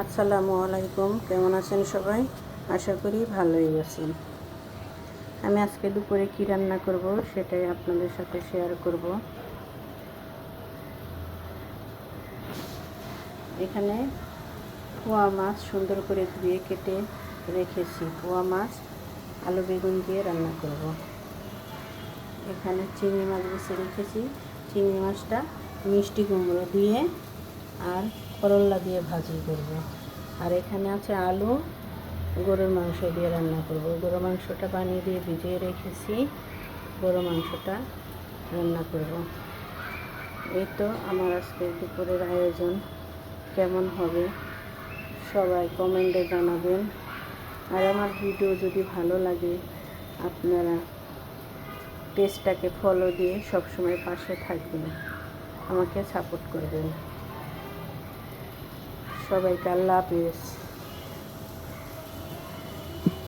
আসসালামু আলাইকুম, কেমন আছেন সবাই? আশা করি ভালোই আছেন। আমি আজকে দুপুরে কি রান্না করব সেটাই আপনাদের সাথে শেয়ার করব। এখানে পোয়া মাছ সুন্দর করে ধুয়ে কেটে রেখেছি। পোয়া মাছ আলু বেগুন দিয়ে রান্না করব। এখানে চিংড়ি মাছ বেছে রেখেছি। চিংড়ি মাছটা মিষ্টি কুমড়ো দিয়ে আর করল্লা দিয়ে ভাজি করব। আর এখানে আছে আলু, গরুর মাংস দিয়ে রান্না করব। গরুর মাংসটা পানি দিয়ে ভিজিয়ে রেখেছি, গরুর মাংসটা রান্না করব। এই তো আমার আজকে দুপুরের আয়োজন। কেমন হবে সবাই কমেন্টে জানাবেন। আর আমার ভিডিও যদি ভালো লাগে আপনারা পেজটাকে ফলো দিয়ে সবসময় পাশে থাকবেন, আমাকে সাপোর্ট করবেন। সবাইকে আল্লাহ হাফেজ।